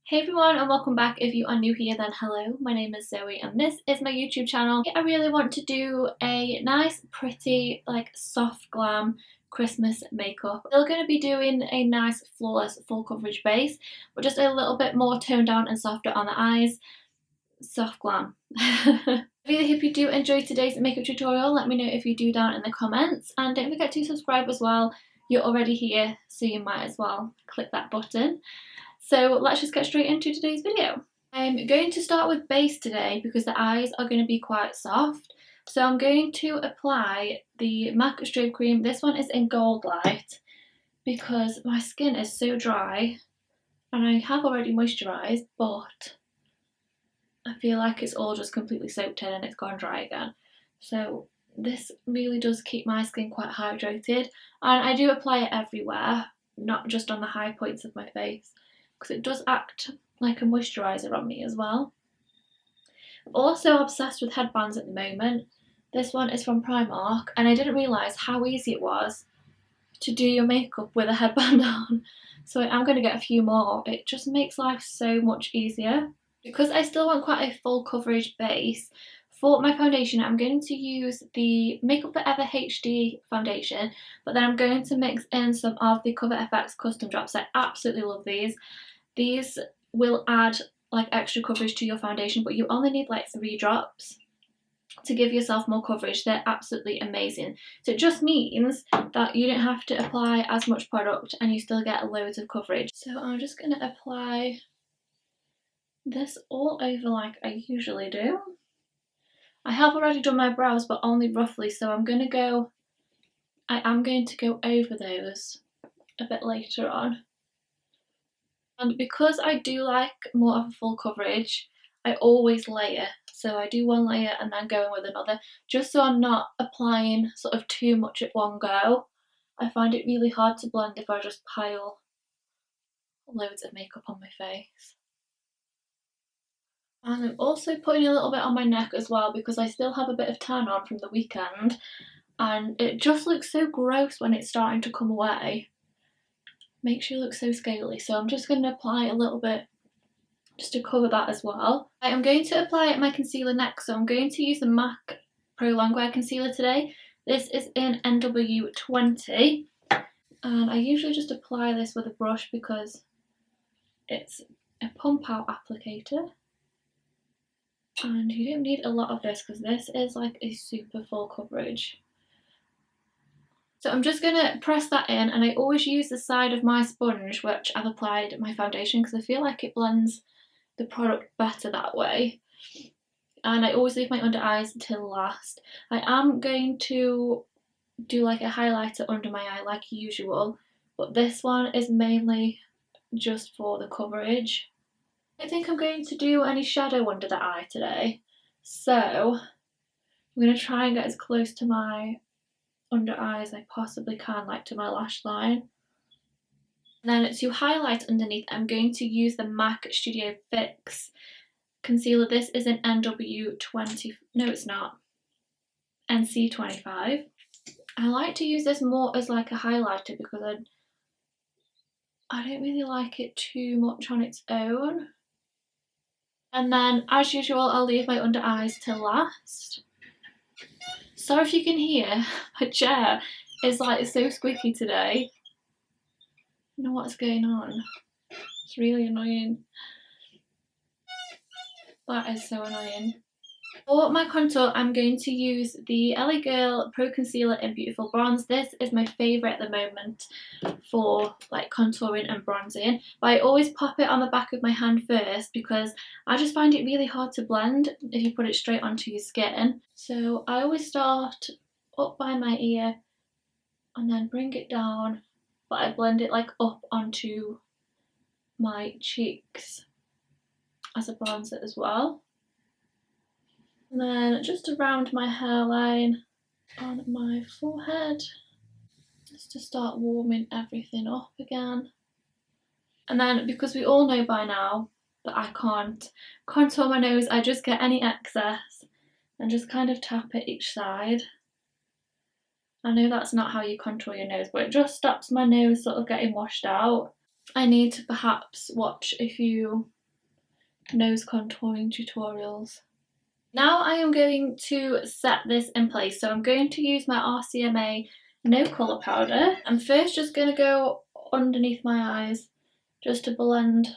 Hey everyone and welcome back. If you are new here then hello, my name is Zoe and this is my YouTube channel. I really want to do a nice pretty soft glam Christmas makeup. Still going to be doing a nice flawless full coverage base but just a little bit more toned down and softer on the eyes. Soft glam. I really hope you do enjoy today's makeup tutorial. Let me know if you do down in the comments and don't forget to subscribe as well. You're already here so you might as well click that button. So let's just get straight into today's video. I'm going to start with base today because the eyes are going to be quite soft. So I'm going to apply the MAC Strobe Cream. This one is in Gold Light because my skin is so dry and I have already moisturised, but I feel like it's all just completely soaked in and it's gone dry again. So this really does keep my skin quite hydrated, and I do apply it everywhere, not just on the high points of my face, because it does act like a moisturiser on me as well. I'm also obsessed with headbands at the moment. This one is from Primark and I didn't realise how easy it was to do your makeup with a headband on. So I'm going to get a few more. It just makes life so much easier. Because I still want quite a full coverage base, for my foundation I'm going to use the Makeup Forever HD Foundation, but then I'm going to mix in some of the Cover FX Custom Drops. I absolutely love these. These will add extra coverage to your foundation, but you only need 3 drops to give yourself more coverage. They're absolutely amazing. So it just means that you don't have to apply as much product and you still get loads of coverage. So I'm just going to apply this all over like I usually do. I have already done my brows but only roughly, so I am going to go over those a bit later on. And because I do like more of a full coverage, I always layer. So I do one layer and then go in with another, just so I'm not applying sort of too much at one go. I find it really hard to blend if I just pile loads of makeup on my face. And I'm also putting a little bit on my neck as well because I still have a bit of tan on from the weekend and it just looks so gross when it's starting to come away. Makes you look so scaly, so I'm just going to apply a little bit just to cover that as well. I am going to apply my concealer next, so I'm going to use the MAC Pro Longwear Concealer today. This is in NW20 and I usually just apply this with a brush because it's a pump out applicator. And you don't need a lot of this because this is like a super full coverage. So I'm just going to press that in, and I always use the side of my sponge which I've applied my foundation because I feel like it blends the product better that way. And I always leave my under eyes till last. I am going to do like a highlighter under my eye like usual, but this one is mainly just for the coverage. I don't think I'm going to do any shadow under the eye today, so I'm going to try and get as close to my under eye as I possibly can, like to my lash line. And then to highlight underneath, I'm going to use the MAC Studio Fix concealer. This is an NW20, no it's not, NC25. I like to use this more as like a highlighter because I don't really like it too much on its own. And then, as usual, I'll leave my under eyes till last. Sorry if you can hear, my chair is like so squeaky today. I don't know what's going on. It's really annoying. That is so annoying. For my contour, I'm going to use the LA Girl Pro Concealer in Beautiful Bronze. This is my favourite at the moment for like contouring and bronzing. But I always pop it on the back of my hand first because I just find it really hard to blend if you put it straight onto your skin. So I always start up by my ear and then bring it down, but I blend it like up onto my cheeks as a bronzer as well. And then just around my hairline on my forehead, just to start warming everything up again. And then because we all know by now that I can't contour my nose, I just get any excess and just kind of tap it each side. I know that's not how you contour your nose, but it just stops my nose sort of getting washed out. I need to perhaps watch a few nose contouring tutorials. Now I am going to set this in place. So I'm going to use my RCMA No Colour Powder. I'm first just going to go underneath my eyes just to blend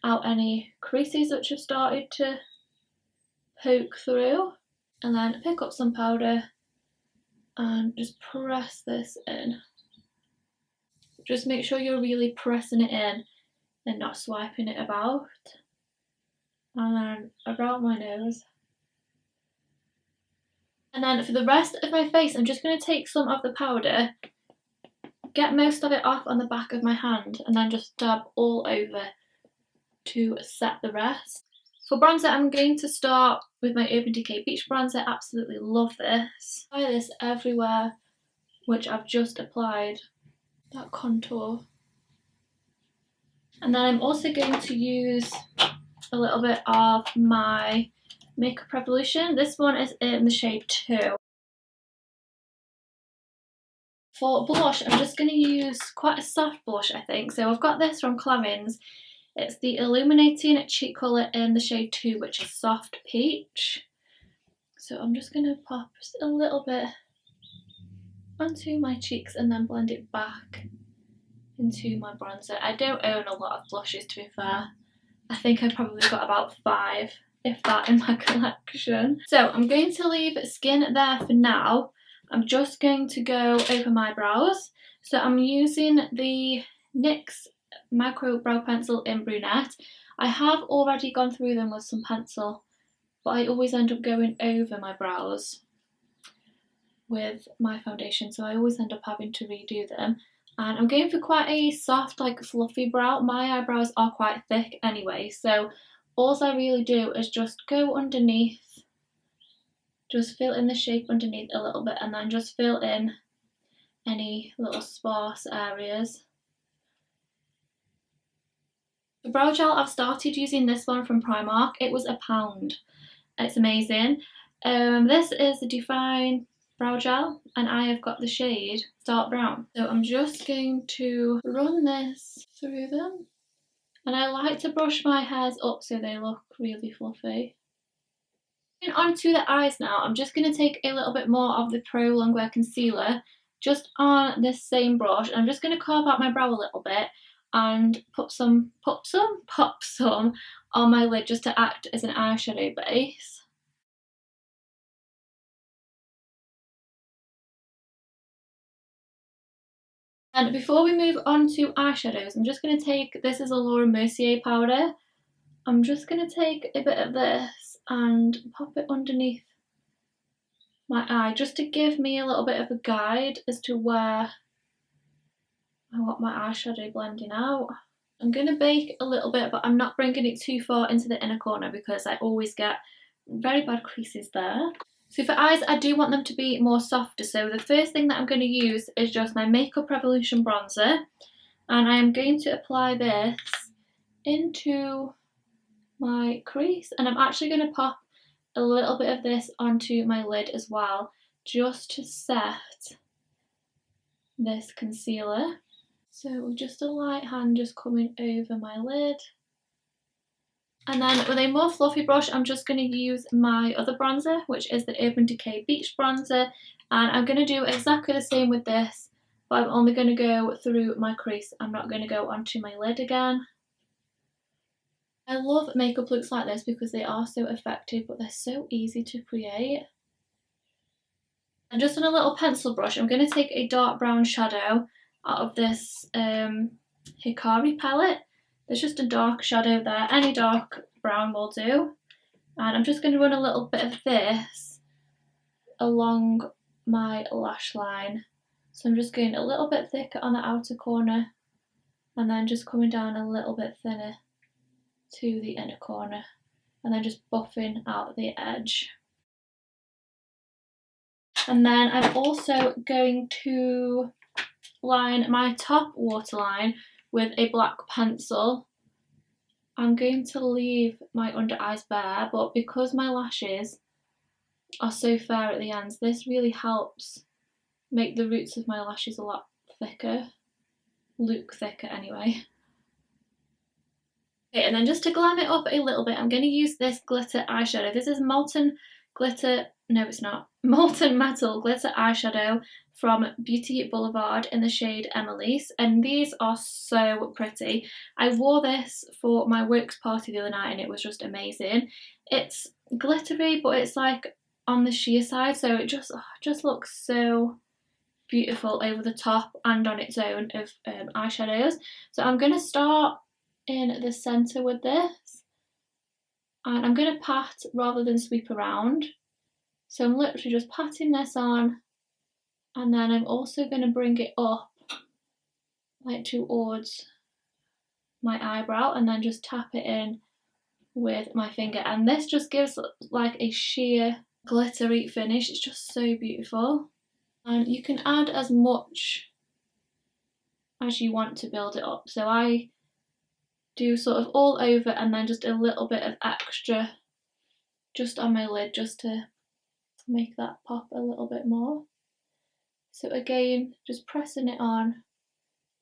out any creases which have started to poke through, and then pick up some powder and just press this in. Just make sure you're really pressing it in and not swiping it about. And then around my nose. And then for the rest of my face, I'm just going to take some of the powder, get most of it off on the back of my hand, and then just dab all over to set the rest. For bronzer, I'm going to start with my Urban Decay Beach Bronzer. Absolutely love this. Apply this everywhere, which I've just applied that contour. And then I'm also going to use a little bit of my Makeup Revolution. This one is in the shade 2. For blush, I'm just going to use quite a soft blush, I think. So I've got this from Clarins. It's the Illuminating Cheek Colour in the shade 2, which is Soft Peach. So I'm just going to pop just a little bit onto my cheeks and then blend it back into my bronzer. I don't own a lot of blushes, to be fair. I think I've probably got about 5, if that, in my collection. So I'm going to leave skin there for now. I'm just going to go over my brows. So I'm using the NYX Micro Brow Pencil in Brunette. I have already gone through them with some pencil, but I always end up going over my brows with my foundation, so I always end up having to redo them. And I'm going for quite a soft, like fluffy brow. My eyebrows are quite thick anyway, so all I really do is just go underneath, just fill in the shape underneath a little bit, and then just fill in any little sparse areas. The brow gel, I've started using this one from Primark. It was £1. It's amazing. This is the Define brow gel, and I have got the shade dark brown. So I'm just going to run this through them, and I like to brush my hairs up so they look really fluffy. And onto the eyes now, I'm just going to take a little bit more of the Pro Longwear Concealer just on this same brush, and I'm just going to carve out my brow a little bit and pop some on my lid just to act as an eyeshadow base. And before we move on to eyeshadows, I'm just going to take, this is a Laura Mercier powder. I'm just going to take a bit of this and pop it underneath my eye, just to give me a little bit of a guide as to where I want my eyeshadow blending out. I'm going to bake a little bit, but I'm not bringing it too far into the inner corner because I always get very bad creases there. So for eyes, I do want them to be more softer. So the first thing that I'm going to use is just my Makeup Revolution bronzer. And I am going to apply this into my crease. And I'm actually going to pop a little bit of this onto my lid as well, just to set this concealer. So with just a light hand just coming over my lid. And then with a more fluffy brush, I'm just going to use my other bronzer, which is the Urban Decay Beach Bronzer. And I'm going to do exactly the same with this, but I'm only going to go through my crease. I'm not going to go onto my lid again. I love makeup looks like this because they are so effective, but they're so easy to create. And just on a little pencil brush, I'm going to take a dark brown shadow out of this Hikari palette. There's just a dark shadow there, any dark brown will do. And I'm just going to run a little bit of this along my lash line. So I'm just going a little bit thicker on the outer corner and then just coming down a little bit thinner to the inner corner and then just buffing out the edge. And then I'm also going to line my top waterline with a black pencil. I'm going to leave my under eyes bare, but because my lashes are so fair at the ends, this really helps make the roots of my lashes a lot thicker, look thicker anyway. Okay, and then just to glam it up a little bit, I'm going to use this glitter eyeshadow. This is Molten Glitter, no it's not, Molten Metal Glitter Eyeshadow from Beauty Boulevard in the shade Emily's, and these are so pretty. I wore this for my works party the other night and it was just amazing. It's glittery, but it's like on the sheer side, so it just looks so beautiful over the top and on its own of eyeshadows. So I'm going to start in the centre with this, and I'm going to pat rather than sweep around. So I'm literally just patting this on, and then I'm also going to bring it up like towards my eyebrow and then just tap it in with my finger, and this just gives like a sheer glittery finish. It's just so beautiful, and you can add as much as you want to build it up. So I do sort of all over and then just a little bit of extra just on my lid just to make that pop a little bit more. So again, just pressing it on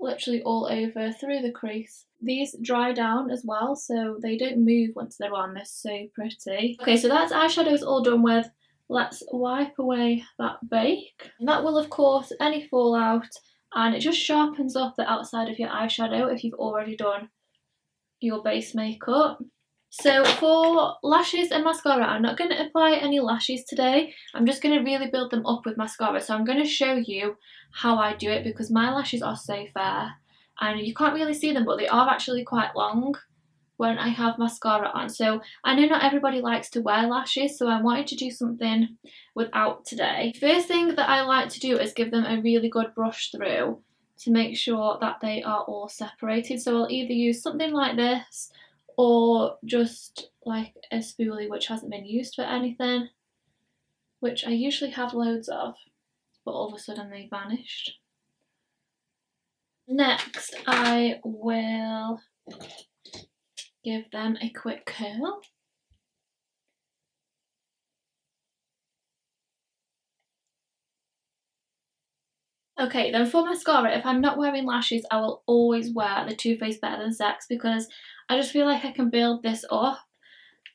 literally all over through the crease. These dry down as well, so they don't move once they're on. They're so pretty. Okay, so that's eyeshadows all done with. Let's wipe away that bake. And that will of course any fallout, and it just sharpens up the outside of your eyeshadow if you've already done your base makeup. So for lashes and mascara, I'm not going to apply any lashes today. I'm just going to really build them up with mascara. So I'm going to show you how I do it because my lashes are so fair and you can't really see them, but they are actually quite long when I have mascara on. So I know not everybody likes to wear lashes, so I wanted to do something without today. First thing that I like to do is give them a really good brush through to make sure that they are all separated. So I'll either use something like this or just like a spoolie which hasn't been used for anything, which I usually have loads of, but all of a sudden they vanished. Next I will give them a quick curl. Okay, then for mascara, if I'm not wearing lashes, I will always wear the Too Faced Better Than Sex because I just feel like I can build this up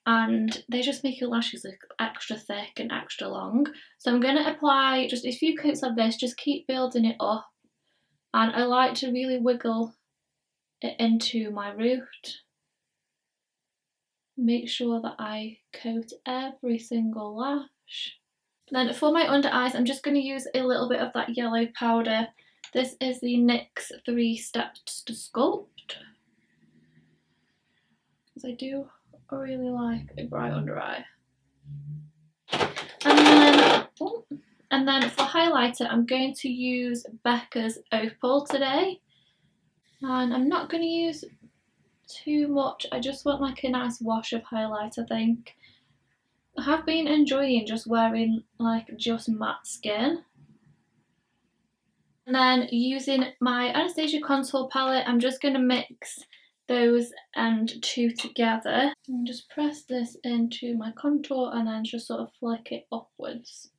and they just make your lashes look extra thick and extra long. So I'm going to apply just a few coats of this, just keep building it up, and I like to really wiggle it into my root. Make sure that I coat every single lash. Then for my under eyes, I'm just going to use a little bit of that yellow powder. This is the NYX 3 Steps to Sculpt, because I do really like a bright under eye. And then for highlighter, I'm going to use Becca's Opal today. And I'm not going to use too much, I just want like a nice wash of highlight, I think. I have been enjoying just wearing like just matte skin. And then using my Anastasia contour palette, I'm just going to mix those and two together and just press this into my contour and then just sort of flick it upwards.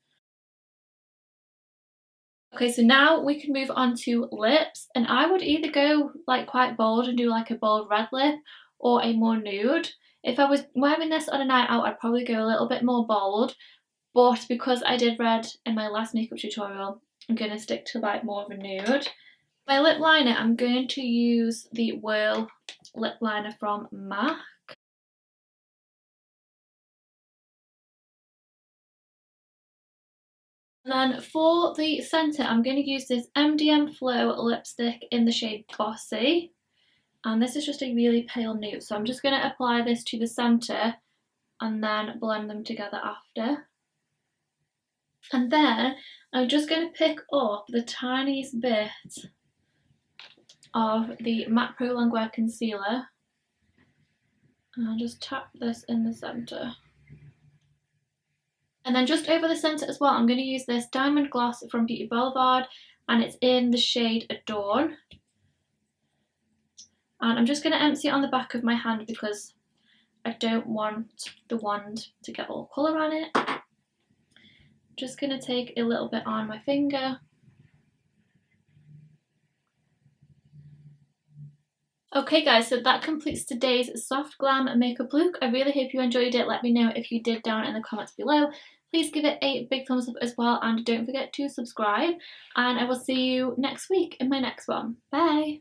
Okay, so now we can move on to lips, and I would either go like quite bold and do like a bold red lip or a more nude. If I was wearing this on a night out, I'd probably go a little bit more bold, but because I did red in my last makeup tutorial, I'm going to stick to like more of a nude. My lip liner, I'm going to use the Whirl lip liner from MAC. And then for the centre, I'm going to use this MDM Flow lipstick in the shade Bossy. And this is just a really pale nude, so I'm just going to apply this to the centre and then blend them together after. And then I'm just going to pick up the tiniest bit of the MAC Pro Longwear Concealer and I'll just tap this in the centre. And then just over the centre as well, I'm going to use this Diamond Gloss from Beauty Boulevard, and it's in the shade Adorn. And I'm just going to empty it on the back of my hand because I don't want the wand to get all colour on it. Just going to take a little bit on my finger. Okay guys, so that completes today's soft glam makeup look. I really hope you enjoyed it. Let me know if you did down in the comments below. Please give it a big thumbs up as well, and don't forget to subscribe, and I will see you next week in my next one. Bye!